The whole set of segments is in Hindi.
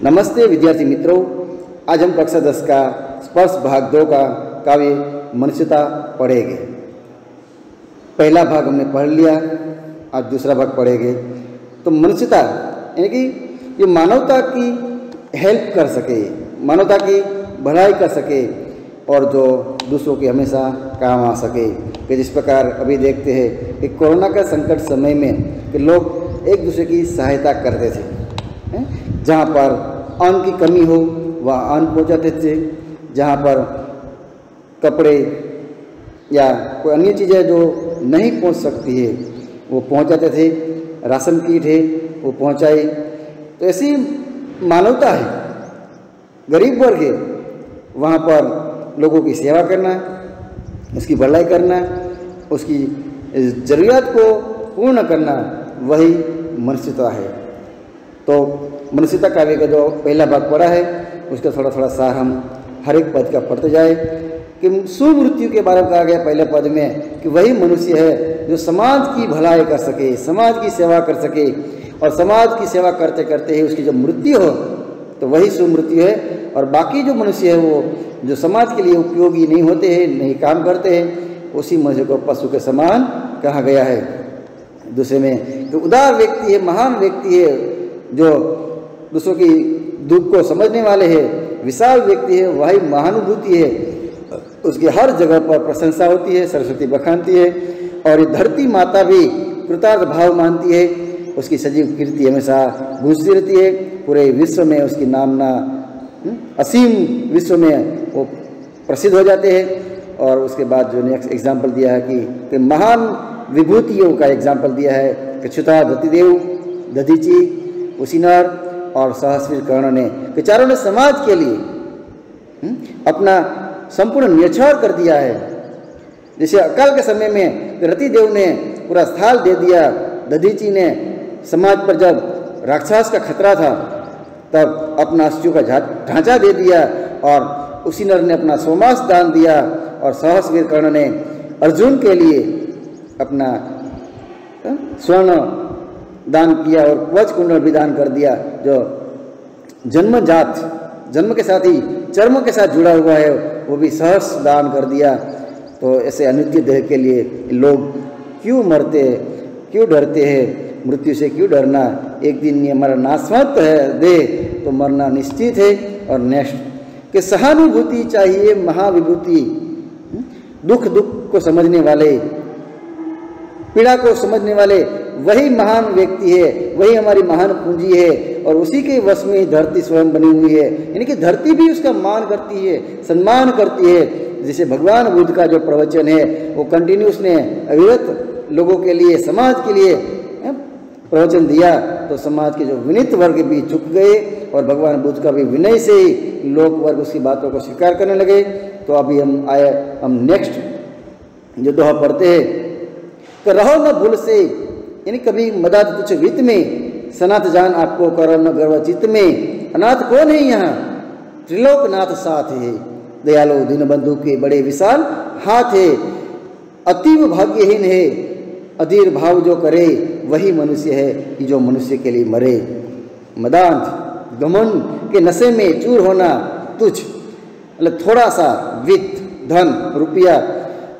नमस्ते विद्यार्थी मित्रों, आज हम कक्षा 10 का स्पर्श भाग 2 का काव्य मनुष्यता पढ़ेंगे। पहला भाग हमने पढ़ लिया, आज दूसरा भाग पढ़ेंगे। तो मनुष्यता यानी कि ये मानवता की हेल्प कर सके, मानवता की भलाई कर सके और जो दूसरों के हमेशा काम आ सके। कि जिस प्रकार अभी देखते हैं कि कोरोना का संकट समय में कि लोग एक दूसरे की सहायता करते थे, जहाँ पर अन्न की कमी हो वह अन्न पहुँचाते थे, जहाँ पर कपड़े या कोई अन्य चीज़ें जो नहीं पहुँच सकती है वो पहुँचाते थे, राशन किट है वो पहुँचाई। तो ऐसी मानवता है, गरीब वर्ग है, वहाँ पर लोगों की सेवा करना, उसकी भलाई करना, उसकी ज़रूरियात को पूर्ण करना, वही मनुष्यता है। तो मनुष्यता काव्य का जो पहला भाग पढ़ा है उसका थोड़ा थोड़ा सार हम हर एक पद का पढ़ते जाए। कि सुमृत्यु के बारे में कहा गया पहले पद में कि वही मनुष्य है जो समाज की भलाई कर सके, समाज की सेवा कर सके, और समाज की सेवा करते करते ही उसकी जब मृत्यु हो तो वही सुमृत्यु है। और बाकी जो मनुष्य है वो जो समाज के लिए उपयोगी नहीं होते हैं, नहीं काम करते हैं, उसी मनुष्य को पशु के समान कहा गया है। दूसरे में तो उदार व्यक्ति है, महान व्यक्ति है, जो दूसरों की दुख को समझने वाले हैं, विशाल व्यक्ति है, वही महानुभूति है, उसकी हर जगह पर प्रशंसा होती है, सरस्वती बखानती है। और ये धरती माता भी कृतार्थ भाव मानती है, उसकी सजीव कीर्ति हमेशा गूंजती रहती है, पूरे विश्व में उसकी नामना असीम विश्व में वो प्रसिद्ध हो जाते हैं। और उसके बाद जो नेक्स्ट एग्जाम्पल दिया है कि महान विभूतियों का एग्जाम्पल दिया है कि छुता दतिदेव, दधीची, उसीनर और सहस्वीर कर्ण ने, कि चारों ने समाज के लिए अपना संपूर्ण न्यौछावर कर दिया है। जैसे अकाल के समय में रतिदेव ने पूरा स्थाल दे दिया, दधीची ने समाज पर जब राक्षस का खतरा था तब अपना अस्थियों का ढांचा दे दिया, और उसीनर ने अपना सोमास दान दिया, और सहस्वीर कर्ण ने अर्जुन के लिए अपना स्वर्ण दान किया और कवच कुंडल भी दान कर दिया, जो जन्मजात, जन्म के साथ ही चर्म के साथ जुड़ा हुआ है, वो भी सहस दान कर दिया। तो ऐसे अनित्य देह के लिए लोग क्यों मरते हैं, क्यों डरते हैं, मृत्यु से क्यों डरना? एक दिन ये हमारा नाशवंत है देह, तो मरना निश्चित है। और नेक्स्ट कि सहानुभूति चाहिए महाविभूति, दुख को समझने वाले, पीड़ा को समझने वाले, वही महान व्यक्ति है, वही हमारी महान पूंजी है, और उसी के वश में धरती स्वयं बनी हुई है। यानी कि धरती भी उसका मान करती है, सम्मान करती है। जैसे भगवान बुद्ध का जो प्रवचन है वो कंटिन्यूस ने अविरत लोगों के लिए, समाज के लिए प्रवचन दिया, तो समाज के जो विनीत वर्ग भी झुक गए, और भगवान बुद्ध का भी विनय से ही लोक वर्ग उसकी बातों को स्वीकार करने लगे। तो अभी हम नेक्स्ट जो दोहा पढ़ते हैं कि रहो न भूल से, यानी कभी मदाद तुझ वित्त में, सनात जान आपको करो न गर्व चित्त में। अनाथ कौन है यहाँ, त्रिलोकनाथ साथ है, दयालो दीनबंधु के बड़े विशाल हाथ है। अतीव भाग्यहीन है, अधीर भाव जो करे, वही मनुष्य है कि जो मनुष्य के लिए मरे। मदांत घमंड के नशे में चूर होना तुझ, मतलब थोड़ा सा वित्त, धन, रुपया,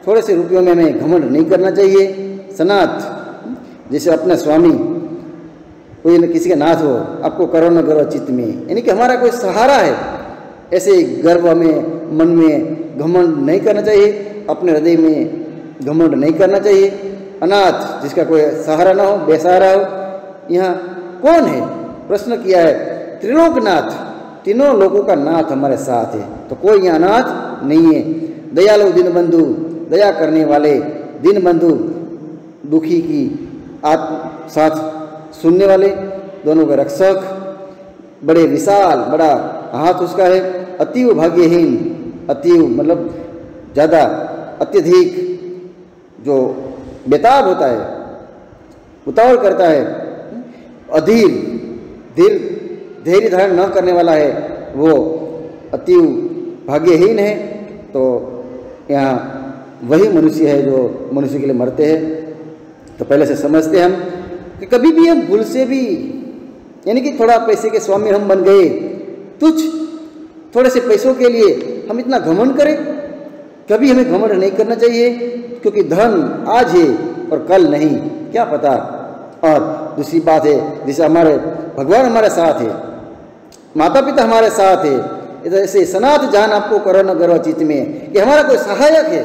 थोड़े से रुपयों में हमें घमंड नहीं करना चाहिए। सनात जैसे अपना स्वामी, कोई न किसी का नाथ हो, आपको करो न गर्व चित्त में, यानी कि हमारा कोई सहारा है, ऐसे गर्व में, मन में घमंड नहीं करना चाहिए, अपने हृदय में घमंड नहीं करना चाहिए। अनाथ जिसका कोई सहारा ना हो, बेसहारा हो, यहाँ कौन है? प्रश्न किया है। त्रिलोकनाथ, तीनों लोगों का नाथ हमारे साथ है, तो कोई यहाँ अनाथ नहीं है। दयालु दीनबंधु, दया करने वाले, दीनबंधु दुखी की साथ सुनने वाले, दोनों का रक्षक, बड़े विशाल, बड़ा हाथ उसका है। अतीव भाग्यहीन, अतीव मतलब ज़्यादा, अत्यधिक जो बेताब होता है, उतावल करता है। अधीर, धैर्य धारण न करने वाला है, वो अतीव भाग्यहीन है। तो यहाँ वही मनुष्य है जो मनुष्य के लिए मरते हैं। तो पहले से समझते हैं हम कि कभी भी हम भूल से भी, यानी कि थोड़ा पैसे के स्वामी हम बन गए, तुच्छ थोड़े से पैसों के लिए हम इतना घमंड करें? कभी हमें घमंड नहीं करना चाहिए, क्योंकि धन आज है और कल नहीं, क्या पता। और दूसरी बात है, जैसे हमारे भगवान हमारे साथ है, माता पिता हमारे साथ है, ऐसे सनात जान आपको करो न गर्व चित्त में कि हमारा कोई सहायक है।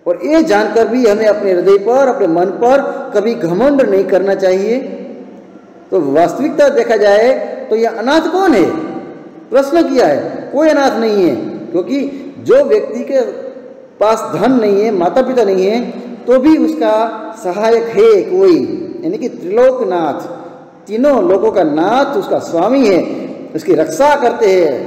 और ये जानकर भी हमें अपने हृदय पर, अपने मन पर कभी घमंड नहीं करना चाहिए। तो वास्तविकता देखा जाए तो यह अनाथ कौन है? प्रश्न किया है, कोई अनाथ नहीं है, क्योंकि जो व्यक्ति के पास धन नहीं है, माता पिता नहीं है, तो भी उसका सहायक है कोई, यानी कि त्रिलोकनाथ, तीनों लोगों का नाथ उसका स्वामी है, उसकी रक्षा करते हैं,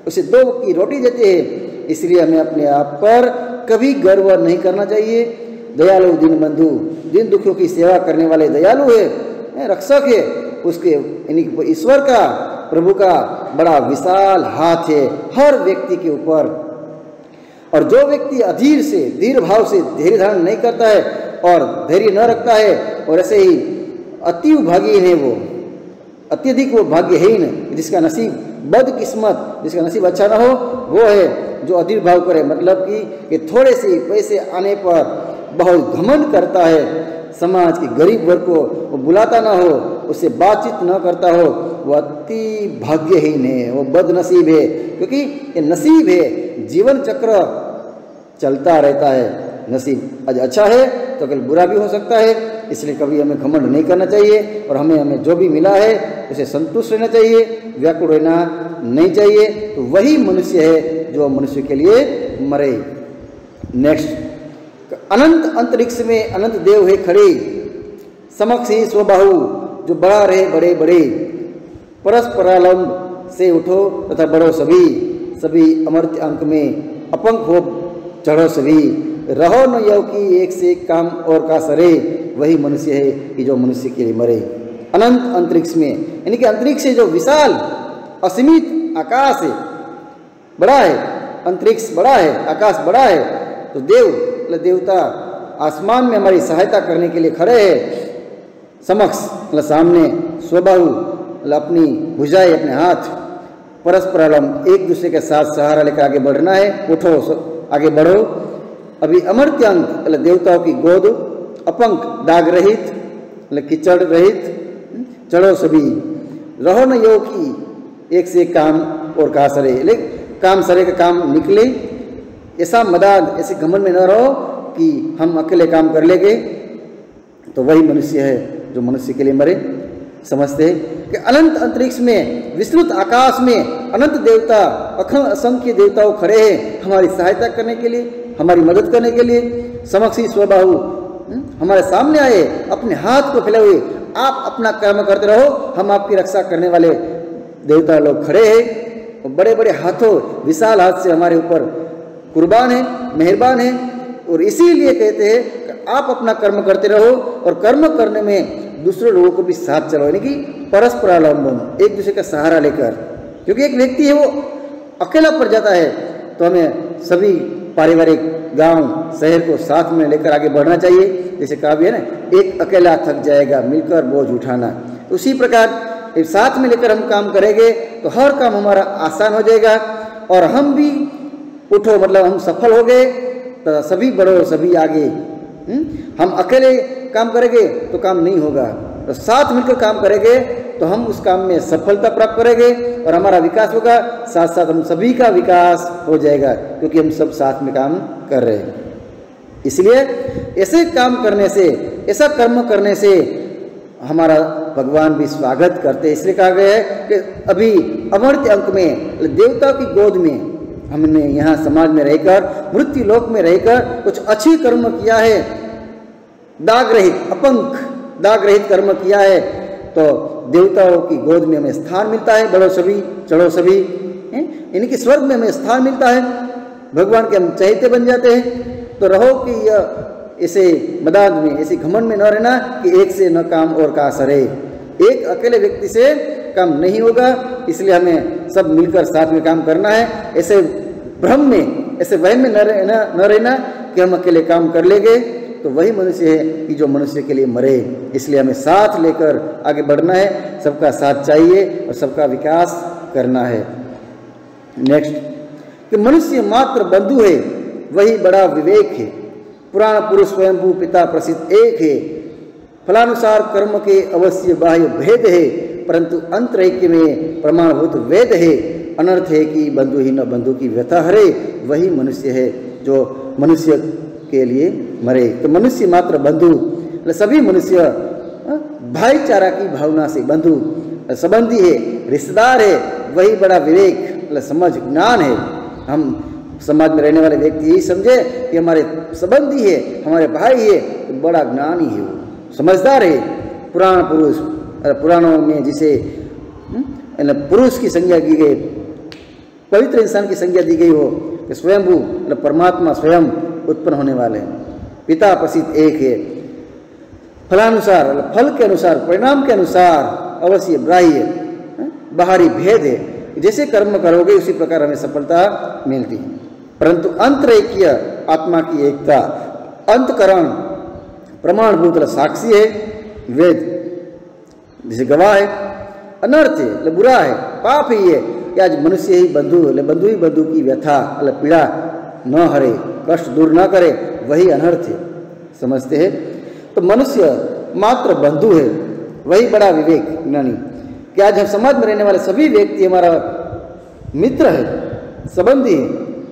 उसे 2 वक्त की रोटी देते हैं। इसलिए हमें अपने आप पर कभी गर्व नहीं करना चाहिए। दयालु दीनबंधु, दीन दुखियों की सेवा करने वाले दयालु है, रक्षक है, उसके यानी ईश्वर का, प्रभु का बड़ा विशाल हाथ है हर व्यक्ति के ऊपर। और जो व्यक्ति अधीर से, धीर भाव से धैर्य धारण नहीं करता है और धैर्य न रखता है, और ऐसे ही अति भाग्यहीन है, वो अत्यधिक वो भाग्यहीन, जिसका नसीब बदकिस्मत, जिसका नसीब अच्छा ना हो, वो है जो अधीर भाव करे, मतलब कि थोड़े से पैसे आने पर बहुत घमंड करता है, समाज के गरीब वर्ग को वो बुलाता ना हो, उससे बातचीत न करता हो, वो अति भाग्यहीन है, वो बदनसीब है। क्योंकि ये नसीब है, जीवन चक्र चलता रहता है। नसीब आज अच्छा है तो कल बुरा भी हो सकता है, इसलिए कभी हमें घमंड नहीं करना चाहिए, और हमें जो भी मिला है उसे संतुष्ट रहना चाहिए, व्याकुल रहना नहीं चाहिए। तो वही मनुष्य है जो मनुष्य के लिए मरे। नेक्स्ट, अनंत अंतरिक्ष में अनंत देव है खड़े, समक्ष ही स्वबाहु जो बड़ा रहे बड़े बड़े, परस्परालंब से उठो तथा बढ़ो सभी, सभी अमर्त्य अंक में अपंक हो चढ़ो सभी, रहो न यव की एक से एक काम और का सरे, वही मनुष्य है कि जो मनुष्य के लिए मरे। अनंत अंतरिक्ष में, यानी कि अंतरिक्ष जो विशाल असीमित आकाश है, बड़ा है, अंतरिक्ष बड़ा है, आकाश बड़ा है, तो देव देवता आसमान में हमारी सहायता करने के लिए खड़े हैं, समक्ष मतलब सामने, स्वबाहु मतलब अपनी भुजाएं, अपने हाथ, परस्परालंब एक दूसरे के साथ सहारा लेकर आगे बढ़ना है, उठो आगे बढ़ो। अभी अमर्त्यांक मतलब देवताओं की गोद, अपंक दाग रहित मतलब कीचड़ रहित, चढ़ो सभी, रहो न यो की एक से एक काम और का सरे, लेकिन काम सरे का काम निकले, ऐसा मदाद, ऐसे घमंड में न रहो कि हम अकेले काम कर लेंगे। तो वही मनुष्य है जो मनुष्य के लिए मरे। समझते हैं कि अनंत अंतरिक्ष में, विस्तृत आकाश में अनंत देवता, असंख्य देवताओं खड़े हैं हमारी सहायता करने के लिए, हमारी मदद करने के लिए। समक्षी स्वबाहु हमारे सामने आए, अपने हाथ को फैलाए हुए, आप अपना कर्म करते रहो, हम आपकी रक्षा करने वाले देवता लोग खड़े हैं, बड़े बड़े हाथों, विशाल हाथ से हमारे ऊपर कुर्बान है, मेहरबान है। और इसीलिए कहते हैं कि आप अपना कर्म करते रहो, और कर्म करने में दूसरे लोगों को भी साथ चलाओ, यानी कि परस्परालंबन, एक दूसरे का सहारा लेकर। क्योंकि एक व्यक्ति है वो अकेला पड़ जाता है, तो हमें सभी पारिवारिक गांव शहर को साथ में लेकर आगे बढ़ना चाहिए। जैसे कहा भी है ना, एक अकेला थक जाएगा मिलकर बोझ उठाना, तो उसी प्रकार साथ में लेकर हम काम करेंगे तो हर काम हमारा आसान हो जाएगा, और हम भी उठो मतलब हम सफल हो गए, तो सभी बढ़ो सभी आगे। हम अकेले काम करेंगे तो काम नहीं होगा, तो साथ मिलकर काम करेंगे तो हम उस काम में सफलता प्राप्त करेंगे और हमारा विकास होगा, साथ साथ हम सभी का विकास हो जाएगा, क्योंकि हम सब साथ में काम कर रहे हैं। इसलिए ऐसे काम करने से, ऐसा कर्म करने से हमारा भगवान भी स्वागत करते हैं। इसलिए कहा गया है कि अभी अमर्त्य अंक में, देवता की गोद में हमने यहाँ समाज में रहकर, मृत्यु लोक में रहकर कुछ अच्छे कर्म किया है, दाग रहित, अपंक दाग रहित कर्म किया है, तो देवताओं की गोद में हमें स्थान मिलता है, बढ़ो सभी चढ़ो सभी, इनकी स्वर्ग में हमें स्थान मिलता है, भगवान के हम चहेते बन जाते हैं। तो रहो कि यह ऐसे मदाद में, ऐसे घमंड में न रहना कि एक से न काम और का सरे, एक अकेले व्यक्ति से काम नहीं होगा, इसलिए हमें सब मिलकर साथ में काम करना है। ऐसे भ्रम में, ऐसे वहम में न रहना कि हम अकेले काम कर लेंगे, तो वही मनुष्य है कि जो मनुष्य के लिए मरे। इसलिए हमें साथ लेकर आगे बढ़ना है, सबका साथ चाहिए और सबका विकास करना है। नेक्स्ट कि मनुष्य मात्र बंधु है, वही बड़ा विवेक है। पुराण पुरुष स्वयंभू पिता प्रसिद्ध एक है। फलानुसार कर्म के अवश्य बाह्य भेद है, परंतु अंतरैक्य में प्रमाणभूत वेद है। अनर्थ है कि बंधु ही न बंधु की व्यथा हरे, वही मनुष्य है जो मनुष्य के लिए मरे। तो मनुष्य मात्र बंधु, सभी मनुष्य भाईचारा की भावना से बंधु संबंधी है, रिश्तेदार है, वही बड़ा विवेक समझ ज्ञान है। हम समाज में रहने वाले व्यक्ति यही समझे कि हमारे संबंधी है, हमारे भाई है, तो बड़ा ज्ञानी है, वो समझदार है। पुराण पुरुष, पुराणों में जिसे पुरुष की संज्ञा की गई, पवित्र इंसान की संज्ञा दी गई हो कि स्वयंभू मतलब परमात्मा स्वयं उत्पन्न होने वाले हैं। पिता प्रसिद्ध एक है। फलानुसार फल के अनुसार, परिणाम के अनुसार अवश्य ग्राह्य बाहरी भेद है। जैसे कर्म करोगे उसी प्रकार हमें सफलता मिलती है, परंतु अंतरैक्य आत्मा की एकता, अंतकरण प्रमाणभूत साक्षी है, वेद जैसे गवाह है। अनर्थ है बुरा है, पाप ही है कि आज मनुष्य ही बंधु ही बंधु की व्यथा पीड़ा न हरे, कष्ट दूर न करे, वही अनर्थ है, समझते हैं। तो मनुष्य मात्र बंधु है, वही बड़ा विवेक ज्ञानी। कि आज हम समाज में रहने वाले सभी व्यक्ति हमारा मित्र है, संबंधी है,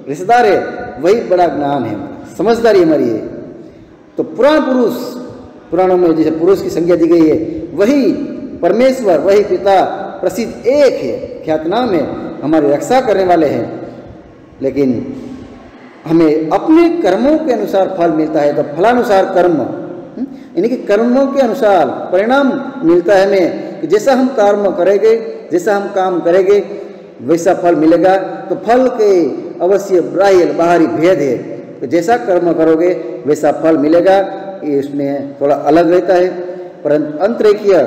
रिश्तेदार है, वही बड़ा ज्ञान है, समझदारी हमारी है। तो पुराण पुरुष, पुराणों में जैसे पुरुष की संज्ञा दी गई है, वही परमेश्वर, वही पिता प्रसिद्ध एक है, ख्यातनाम है, हमारी रक्षा करने वाले हैं। लेकिन हमें अपने कर्मों के अनुसार फल मिलता है। तो फलानुसार कर्म, यानी कि कर्मों के अनुसार परिणाम मिलता है हमें, कि जैसा हम कर्म करेंगे, जैसा हम काम करेंगे वैसा फल मिलेगा। तो फल के अवश्य बाह्य बाहरी भेद है, तो जैसा कर्म करोगे वैसा फल मिलेगा, ये इसमें थोड़ा अलग रहता है। परंतु अंतरैक्य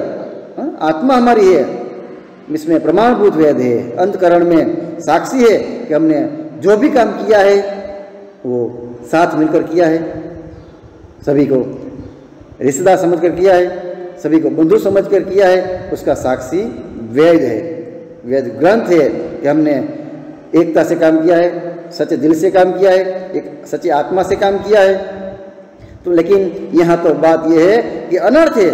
आत्मा हमारी है, इसमें प्रमाणभूत वेद है, अंतकरण में साक्षी है कि हमने जो भी काम किया है वो साथ मिलकर किया है, सभी को रिश्तेदार समझकर किया है, सभी को बंधु समझकर किया है, उसका साक्षी वेद है, वेद ग्रंथ है कि हमने एकता से काम किया है, सच्चे दिल से काम किया है, एक सच्ची आत्मा से काम किया है। तो लेकिन यहाँ तो बात यह है कि अनर्थ है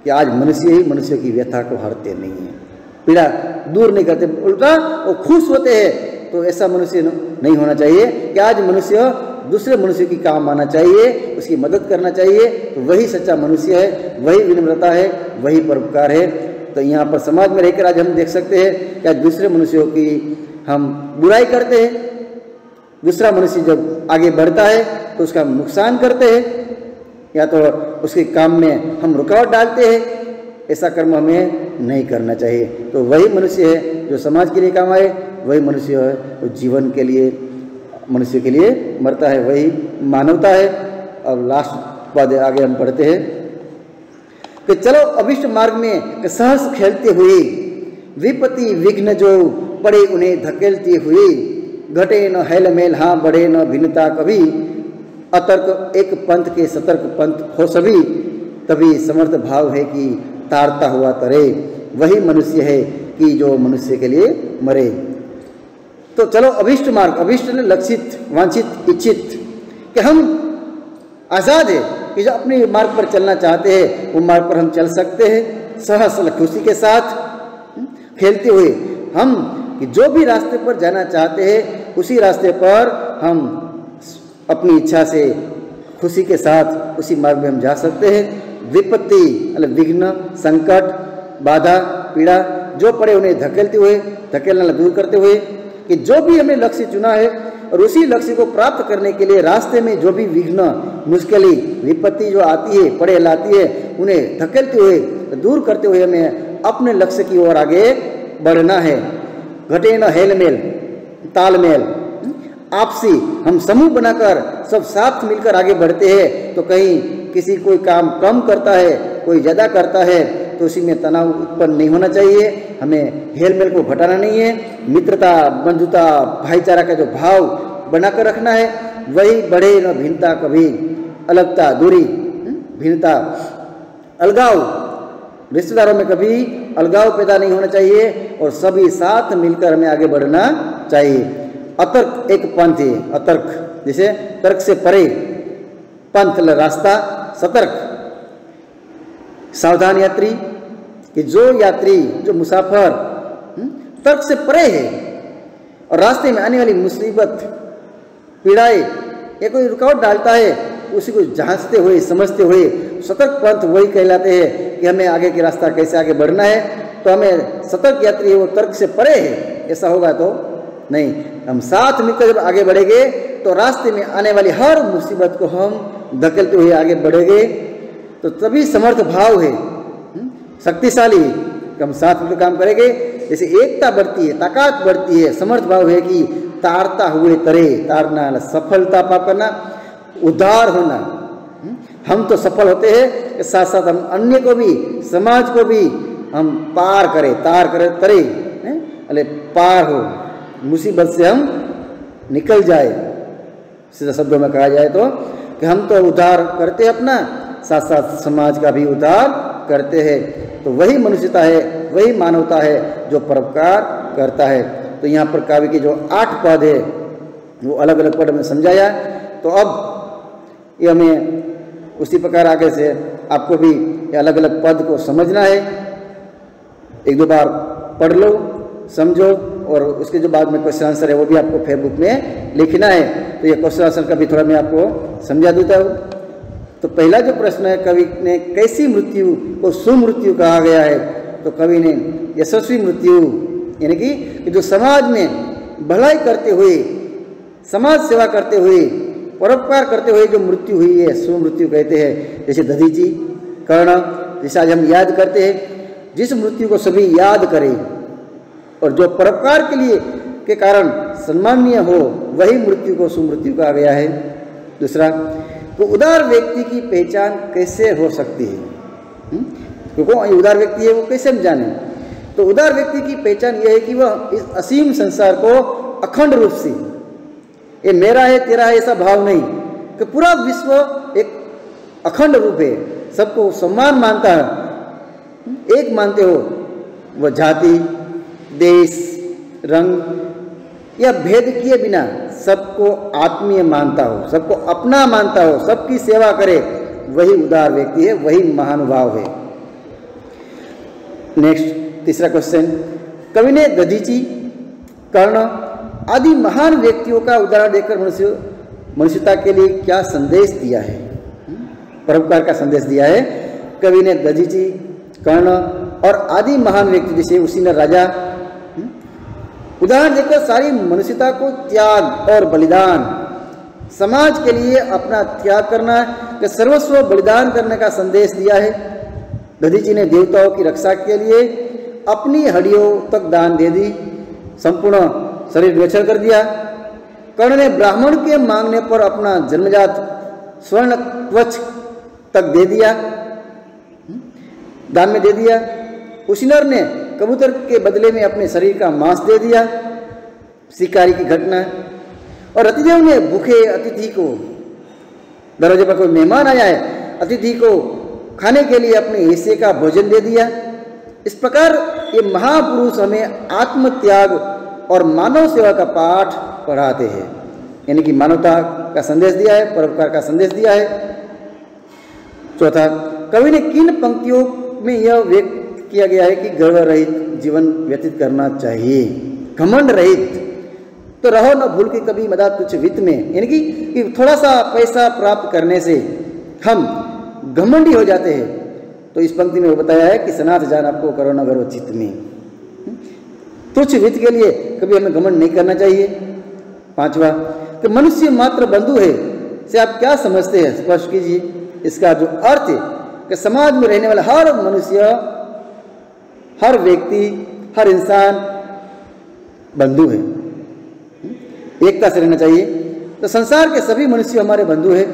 कि आज मनुष्य ही मनुष्य की व्यथा को हरते नहीं है, पीड़ा दूर नहीं करते, उल्टा वो खुश होते हैं। तो ऐसा मनुष्य नहीं होना चाहिए कि आज मनुष्य दूसरे मनुष्य की काम आना चाहिए, उसकी मदद करना चाहिए। तो वही सच्चा मनुष्य है, वही विनम्रता है, वही परोपकार है। तो यहाँ पर समाज में रहकर आज हम देख सकते हैं कि आज दूसरे मनुष्यों की हम बुराई करते हैं, दूसरा मनुष्य जब आगे बढ़ता है तो उसका हम नुकसान करते हैं, या तो उसके काम में हम रुकावट डालते हैं। ऐसा कर्म हमें नहीं करना चाहिए। तो वही मनुष्य है जो समाज के लिए काम आए, वही मनुष्य है जो जीवन के लिए, मनुष्य के लिए मरता है, वही मानवता है। अब लास्ट पद आगे हम पढ़ते हैं कि चलो अभिष्ट मार्ग में सहस खेलते हुए, विपत्ति विघ्न जो पड़े उन्हें धकेलते हुए, घटे न हेल मेल हाँ बढ़े न भिन्नता कभी, अतर्क एक पंथ के सतर्क पंथ हो सभी, तभी समर्थ भाव है कि तारता हुआ तरे, वही मनुष्य है कि जो मनुष्य के लिए मरे। तो चलो अभिष्ट मार्ग, अभिष्ट ने लक्षित, वांछित, इच्छित, कि हम आज़ाद है कि जो अपने मार्ग पर चलना चाहते हैं वो मार्ग पर हम चल सकते हैं, सहस खुशी के साथ खेलते हुए। हम कि जो भी रास्ते पर जाना चाहते हैं उसी रास्ते पर हम अपनी इच्छा से खुशी के साथ उसी मार्ग में हम जा सकते हैं। विपत्ति मतलब विघ्न, संकट, बाधा, पीड़ा जो पड़े उन्हें धकेलते हुए, धकेलना दूर करते हुए, कि जो भी हमने लक्ष्य चुना है और उसी लक्ष्य को प्राप्त करने के लिए रास्ते में जो भी विघ्न, मुश्किलें, विपत्ति जो आती है, पड़े लाती है, उन्हें धकेलते हुए, दूर करते हुए हमें अपने लक्ष्य की ओर आगे बढ़ना है। घटे न हेलमेल, तालमेल, आपसी हम समूह बनाकर सब साथ मिलकर आगे बढ़ते हैं। तो कहीं किसी कोई काम कम करता है, कोई ज़्यादा करता है, तो उसी में तनाव उत्पन्न नहीं होना चाहिए। हमें हेलमेल को घटाना नहीं है, मित्रता, बंधुता, भाईचारा का जो भाव बनाकर रखना है, वही बढ़े न भिन्नता कभी, अलगता, दूरी, भिन्नता, अलगाव, रिश्तेदारों में कभी अलगाव पैदा नहीं होना चाहिए और सभी साथ मिलकर हमें आगे बढ़ना चाहिए। अतर्क एक पंथ है, अतर्क जैसे तर्क से परे, पंथ रास्ता, सतर्क सावधान यात्री, कि जो यात्री जो मुसाफर तर्क से परे है और रास्ते में आने वाली मुसीबत पीड़ाएं या कोई रुकावट डालता है उसी को जांचते हुए समझते हुए सतर्क पंथ वही कहलाते हैं कि हमें आगे के रास्ता कैसे आगे बढ़ना है। तो हमें सतर्क यात्री है वो तर्क से परे है, ऐसा होगा तो नहीं। हम साथ मिलकर जब आगे बढ़ेंगे तो रास्ते में आने वाली हर मुसीबत को हम धकेलते हुए आगे बढ़ेंगे। तो तभी समर्थ भाव है, शक्तिशाली कि हम साथ मिलकर काम करेंगे। जैसे एकता बढ़ती है, ताकत बढ़ती है, समर्थ भाव है कि तारता हुए तरे, तारना सफलता प्राप्त करना, उद्धार होना। हम तो सफल होते हैं, साथ साथ हम अन्य को भी, समाज को भी हम पार करें, तार करें, तरे, अरे पार हो, मुसीबत से हम निकल जाए। सीधा शब्दों में कहा जाए तो कि हम तो उद्धार करते हैं अपना, साथ साथ समाज का भी उद्धार करते हैं। तो वही मनुष्यता है, वही मानवता है जो परोपकार करता है। तो यहाँ पर काव्य की जो 8 पद है वो अलग अलग पद में समझाया। तो अब ये हमें उसी प्रकार आगे से आपको भी ये अलग अलग पद को समझना है। 1-2 बार पढ़ लो, समझो, और उसके जो बाद में क्वेश्चन आंसर है वो भी आपको फेसबुक में लिखना है। तो ये क्वेश्चन आंसर का भी थोड़ा मैं आपको समझा देता हूँ। तो पहला जो प्रश्न है, कवि ने कैसी मृत्यु को सुमृत्यु कहा गया है? तो कवि ने यशस्वी मृत्यु यानी कि जो समाज में भलाई करते हुए, समाज सेवा करते हुए, परोपकार करते हुए जो मृत्यु हुई है सुमृत्यु कहते हैं। जैसे दधीची, कर्ण, जिसे आज हम याद करते हैं, जिस मृत्यु को सभी याद करें और जो परोपकार के लिए के कारण सम्माननीय हो, वही मृत्यु को सुमृत्यु कहा गया है। दूसरा, तो उदार व्यक्ति की पहचान कैसे हो सकती है? क्योंकि उदार व्यक्ति है वो कैसे हम जाने? तो उदार व्यक्ति की पहचान यह है कि वह इस असीम संसार को अखंड रूप से, ये मेरा है तेरा है ऐसा भाव नहीं, कि पूरा विश्व एक अखंड रूप है, सबको समान मानता है, एक मानते हो। वह जाति, देश, रंग या भेद किए बिना सबको आत्मीय मानता हो, सबको अपना मानता हो, सबकी सेवा करे, वही उदार व्यक्ति है, वही महानुभाव है। नेक्स्ट, तीसरा क्वेश्चन, कवि ने दधीची, कर्ण आदि महान व्यक्तियों का उदाहरण देकर मनुष्यता के लिए क्या संदेश दिया है? परोपकार का संदेश दिया है। कवि ने दधीची, कर्ण और आदि महान व्यक्ति जैसे उसी राजा उदाहरण देकर सारी मनुष्यता को त्याग और बलिदान, समाज के लिए अपना त्याग करना, कि सर्वस्व बलिदान करने का संदेश दिया है। दधीची ने देवताओं की रक्षा के लिए अपनी हड्डियों तक दान दे दी, संपूर्ण शरीर निरक्षर कर दिया। कर्ण ने ब्राह्मण के मांगने पर अपना जन्मजात स्वर्ण त्वच तक दे दिया, दान में दे दिया। उसिनर ने कबूतर के बदले में अपने शरीर का मांस दे दिया, शिकारी की घटना। और रतिदेव ने भूखे अतिथि को, दरवाजे पर कोई मेहमान आया है, अतिथि को खाने के लिए अपने हिस्से का भोजन दे दिया। इस प्रकार ये महापुरुष हमें आत्मत्याग और मानव सेवा का पाठ पढ़ाते हैं, यानी कि मानवता का संदेश दिया है, परोपकार का संदेश दिया है। चौथा, कवि ने किन पंक्तियों में यह व्यक्त किया गया है कि गर्व रहित जीवन व्यतीत करना चाहिए, घमंड रहित? तो रहो न भूल के कभी मदा तुच्छ वित्त में, यानी कि थोड़ा सा पैसा प्राप्त करने से हम घमंडी हो जाते हैं। तो इस पंक्ति में वो बताया है कि सनाथ जान आपको करो न गर्व चित्त में, तुच्छ वित्त के लिए कभी हमें घमंड नहीं करना चाहिए। पांचवा, कि मनुष्य मात्र बंधु है से आप क्या समझते हैं? स्पष्ट कीजिए। इसका जो अर्थ है कि समाज में रहने वाला हर मनुष्य, हर व्यक्ति, हर इंसान बंधु है, एकता से रहना चाहिए। तो संसार के सभी मनुष्य हमारे बंधु है,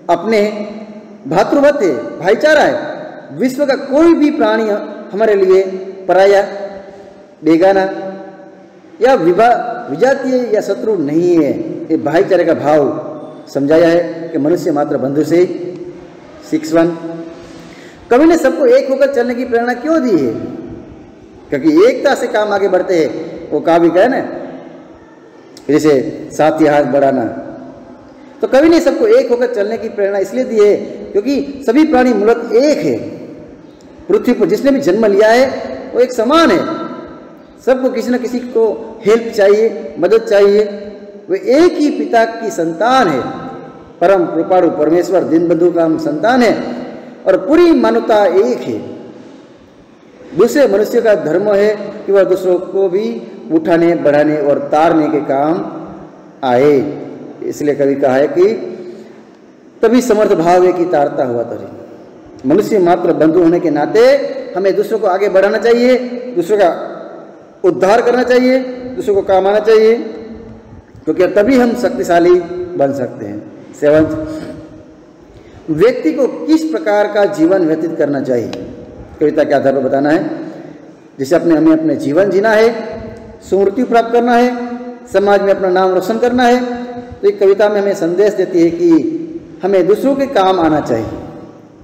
अपने भातृवत है, भाईचारा है। विश्व का कोई भी प्राणी हमारे लिए पराया, बेगाना या विजातीय या शत्रु नहीं है। ये भाईचारे का भाव समझाया है कि मनुष्य मात्र बंधु से। 6.1, कवि ने सबको एक होकर चलने की प्रेरणा क्यों दी है? क्योंकि एकता से काम आगे बढ़ते हैं। वो काव्य का है ना, जैसे साथी हाथ बढ़ाना। तो कवि ने सबको एक होकर चलने की प्रेरणा इसलिए दी है क्योंकि सभी प्राणी मूलतः एक है। पृथ्वी पर जिसने भी जन्म लिया है वो एक समान है। सबको किसी न किसी को हेल्प चाहिए, मदद चाहिए। वे एक ही पिता की संतान है। परम कृपाणु परमेश्वर दीनबंधु का हम संतान है और पूरी मानवता एक है। दूसरे मनुष्य का धर्म है कि वह दूसरों को भी उठाने, बढ़ाने और तारने के काम आए। इसलिए कवि कहा है कि तभी समर्थ भाव है कि तारता हुआ तरी। मनुष्य मात्र बंधु होने के नाते हमें दूसरों को आगे बढ़ाना चाहिए, दूसरों का उद्धार करना चाहिए, दूसरों को काम आना चाहिए, क्योंकि तभी हम शक्तिशाली बन सकते हैं। 7, व्यक्ति को किस प्रकार का जीवन व्यतीत करना चाहिए? कविता के आधार पर बताना है। जैसे हमें अपने जीवन जीना है, सुमृत्यु प्राप्त करना है, समाज में अपना नाम रोशन करना है, तो एक कविता में हमें संदेश देती है कि हमें दूसरों के काम आना चाहिए,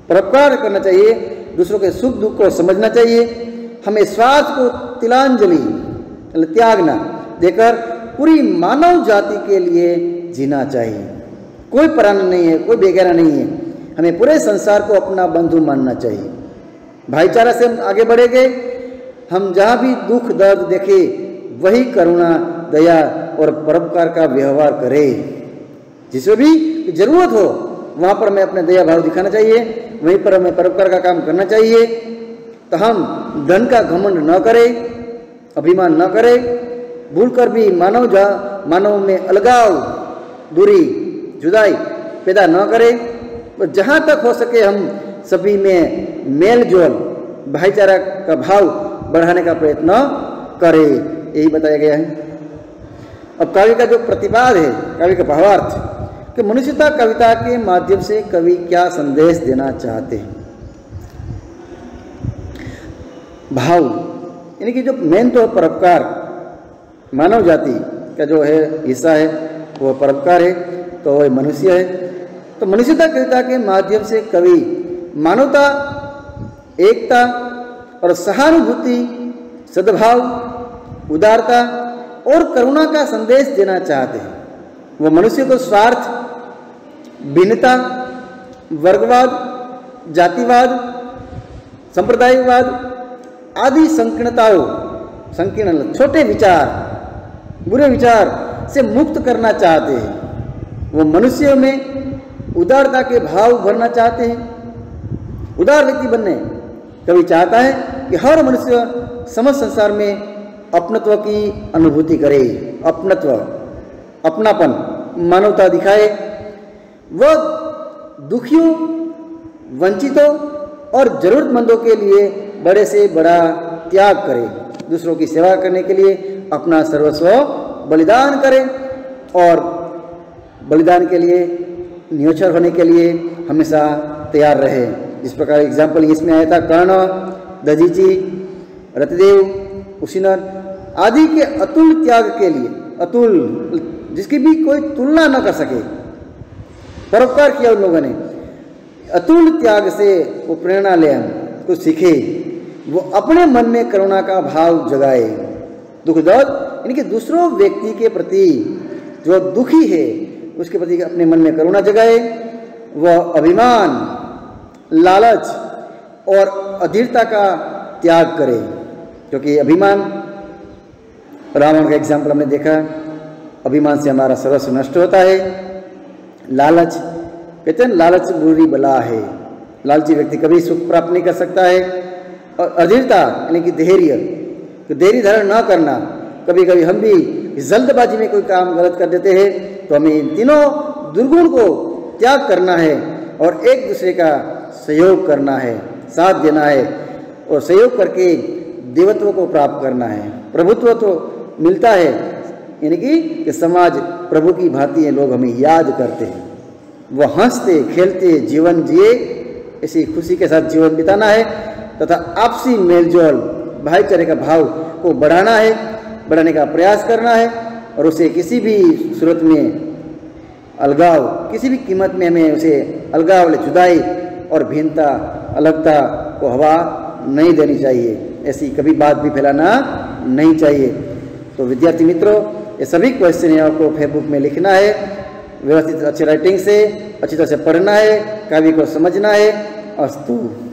परोपकार करना चाहिए, दूसरों के सुख दुख को समझना चाहिए। हमें स्वार्थ को तिलांजलि त्यागना देकर पूरी मानव जाति के लिए जीना चाहिए। कोई पराया नहीं है, कोई बेगाना नहीं है। हमें पूरे संसार को अपना बंधु मानना चाहिए। भाईचारा से हम आगे बढ़ेंगे। हम जहाँ भी दुख दर्द देखे वही करुणा, दया और परोपकार का व्यवहार करें। जिसे भी जरूरत हो वहाँ पर हमें अपने दया भाव दिखाना चाहिए, वहीं पर हमें परोपकार का काम करना चाहिए। तो हम धन का घमंड न करें, अभिमान न करें, भूलकर भी मानव में अलगाव, दूरी, जुदाई पैदा न करें। तो जहाँ तक हो सके हम सभी में मेल जोल, भाईचारा का भाव बढ़ाने का प्रयत्न करें, यही बताया गया है। अब काव्य का जो प्रतिपाद है, काव्य का भावार्थ कि मनुष्यता कविता के माध्यम से कवि क्या संदेश देना चाहते हैं। भाव यानी कि जो मेन तो परोपकार, मानव जाति का जो है हिस्सा है वो परोपकार है, तो वह मनुष्य है। तो मनुष्यता कविता के माध्यम से कवि मानवता, एकता और सहानुभूति, सद्भाव, उदारता और करुणा का संदेश देना चाहते हैं। वो मनुष्य को स्वार्थ, भिन्नता, वर्गवाद, जातिवाद, सांप्रदायिकवाद आदि संकीर्ण छोटे विचार, बुरे विचार से मुक्त करना चाहते हैं। वो मनुष्यों में उदारता के भाव भरना चाहते हैं। उदार व्यक्ति बनने कवि चाहता है कि हर मनुष्य समस्त संसार में अपनत्व की अनुभूति करे, अपनत्व, अपनापन, मानवता दिखाए। वह दुखियों, वंचितों और जरूरतमंदों के लिए बड़े से बड़ा त्याग करे, दूसरों की सेवा करने के लिए अपना सर्वस्व बलिदान करे और बलिदान के लिए, नियोछर होने के लिए हमेशा तैयार रहे। जिस प्रकार एग्जाम्पल इसमें आया था, कर्ण, दधीची, रतिदेव, उसिनर आदि के अतुल त्याग के लिए, अतुल जिसकी भी कोई तुलना न कर सके, परोपकार किया उन लोगों ने। अतुल त्याग से वो प्रेरणा ले, हम कुछ सीखे, वो अपने मन में करुणा का भाव जगाए। दुख दर्द यानी कि दूसरों व्यक्ति के प्रति जो दुखी है उसके प्रति अपने मन में करुणा जगाए। वह अभिमान, लालच और अधीरता का त्याग करे, क्योंकि अभिमान, रावण का एग्जाम्पल हमने देखा, अभिमान से हमारा सर्वस्व नष्ट होता है। लालच कहते हैं लालच बुरी बला है, लालची व्यक्ति कभी सुख प्राप्त नहीं कर सकता है। और अधीरता यानी कि धैर्य, तो धैर्य धारण न करना। कभी कभी हम भी जल्दबाजी में कोई काम गलत कर देते हैं, तो हमें इन तीनों दुर्गुण को त्याग करना है और एक दूसरे का सहयोग करना है, साथ देना है और सहयोग करके देवत्व को प्राप्त करना है। प्रभुत्व तो मिलता है, यानी कि समाज प्रभु की भांति लोग हमें याद करते हैं। वह हंसते खेलते जीवन जिए, ऐसी खुशी के साथ जीवन बिताना है तथा आपसी मेलजोल, भाईचारे का भाव को बढ़ाना है, बढ़ाने का प्रयास करना है और उसे किसी भी सूरत में अलगाव, किसी भी कीमत में हमें उसे अलगाव, जुदाई और भिन्नता, अलगता को हवा नहीं देनी चाहिए, ऐसी कभी बात भी फैलाना नहीं चाहिए। तो विद्यार्थी मित्रों, ये सभी क्वेश्चन आपको फेसबुक में लिखना है, व्यवस्थित अच्छी राइटिंग से अच्छी तरह से पढ़ना है, काव्य को समझना है। अस्तु।